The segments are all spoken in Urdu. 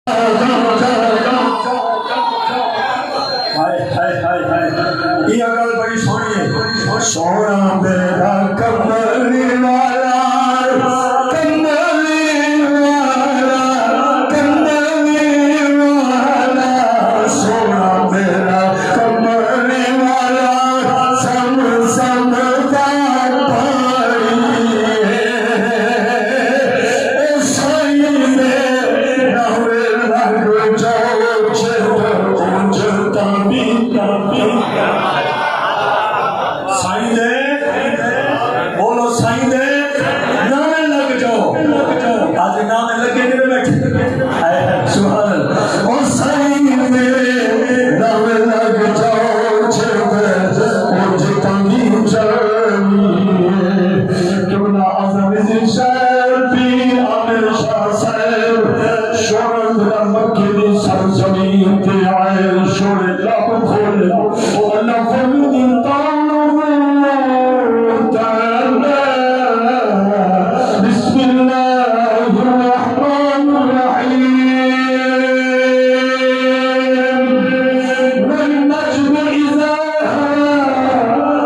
یہ گل بڑی سونی ہے. سونا میرا کملی والا کملی والا کملی والا سونا میرا کملی والا سم سم کا پانی سائی میں نوے لگ جاؤ چھتا بھی سائی دے بولو سائی دے نامے لگ جاؤ آج نامے لگے نہیں بیٹھے سبحان اللہ اور سائی دے نامے لگ جاؤ چھتا بھی چاہیے کیوں نہ عظم شہر پیر عامر شاہ صاحب شورت مکی دی سرزمین تے آئے شور لب کھولے اللہ فرمودی بسم اللہ الرحمن الرحیم والنجم اذا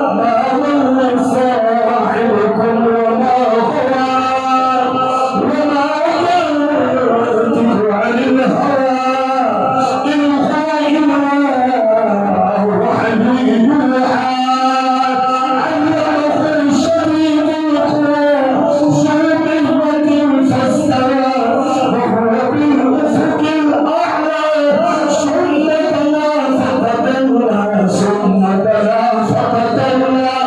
ما ضل صاحبكم وما غوى وما ينطق عن الهوى إن هو إلا وحي يوحى علمه شديد القوى ذو مرة فاستوى وهو بالأفق الأعلى ثم دنا فتدلى ثم دنا فتدلى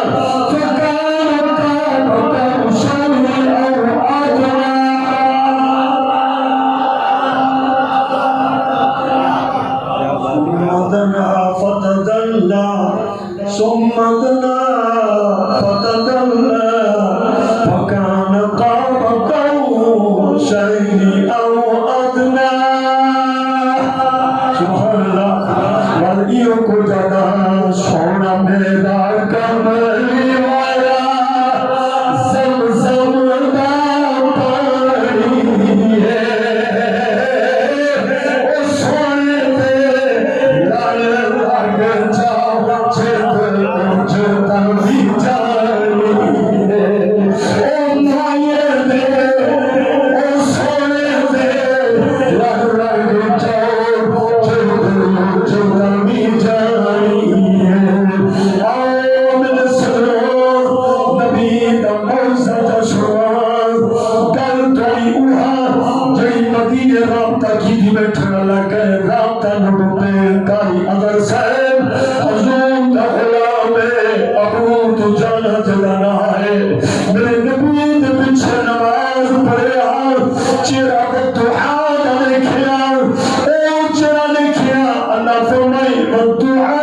فكان قاب قوسين أو أدنى دنا فتدلى ثم دنا فتدلى فكان قاب قوسين أو أدنى سبحان الله ولیوں کو جانا سونا میرا کملی والا زمزم کا پانی ہے او سونے پہ لال لگ جاؤ چھتا بھی جانی ہے او مائے دے او سونے پہ لگ جاؤ چھتا بھی جانی ہے آؤ میرے سنو نبی کا موزہ جشوان گل توڑی اوہا جئی مدینے رابطہ کی دی بیٹھنا لگے رابطہ نبوتے کاری اگر صاحب حضور کا غلام ہے ابو تو جانا جلانا ہے میرے نبی دے پیچھے نماز پڑھے آر چیرہ کو دعا کا لکھیا اے چیرہ لکھیا اللہ فرمائی والدعا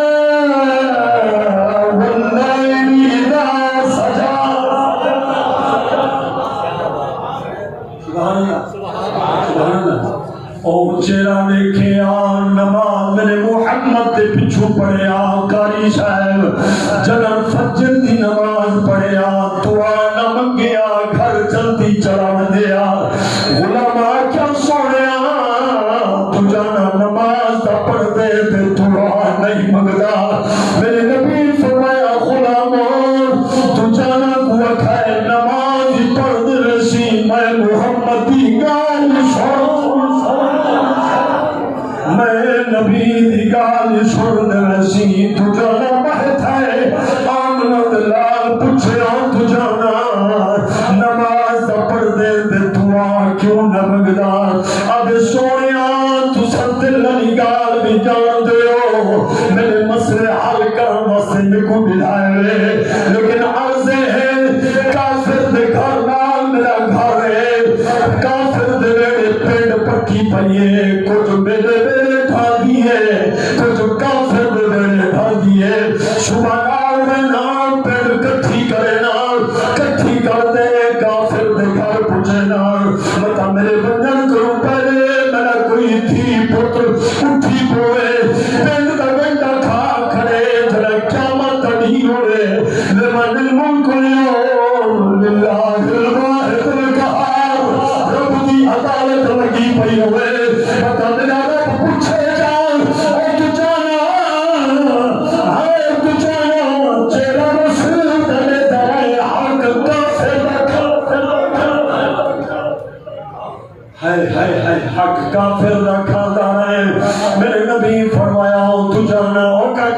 واللیل اذا سجا سبحان اللہ او چیرہ لکھیا نماز میرے محمد دے پچھو پڑھے آ کاری صاحب جنر فجر دی نماز پڑھے آ دعا نہ منگیا گھر جلدی چلا دیا غلام کیا سونے تو جانا نماز دا پڑھ دے تے دعا نہیں منگدا میرے نبی فرمایا غلام تو جانا کو کھائے نماز پڑھ دے رسی میں محمد دی گال میں نبی دی گال سن رسی تو جانا بہتا ہے آمنت لال پوچھے تو جانا نماز پڑھ دے تے دعا کیوں نہ منگدا اب سونیا تو سب دل علی گال بھی جان دے ہو میرے مسئلے حل کرن واسطے میں کو بلائے لیکن عرض ہے کافر دے گھر نال میرا گھر ہے کافر دے میرے پینڈ پکی پئیے کچھ میرے ڈھا دیئے کچھ کافر دے میرے ڈھا دیئے صبح نال میں نال پینڈ کٹھی کرے نال کٹھی کر دے کافر دے گھر پوچھے نال مطا میرے بندن کروں پہلے میرا کوئی تھی پتر اٹھی پوئے پینڈ کا گنڈا کھا کھڑے جڑا قیامت نہیں ہوئے لمن الملک اليوم للہ الواحد القہار رب دی عدالت لگی پئی ہوئے پتہ دلا رب پوچھے جان تو جانا ہے تو جانا چہرہ رسول دلے دائے حق کافر ہے حق کافر رکھا ہے میرے نبی فرمایا تو جانا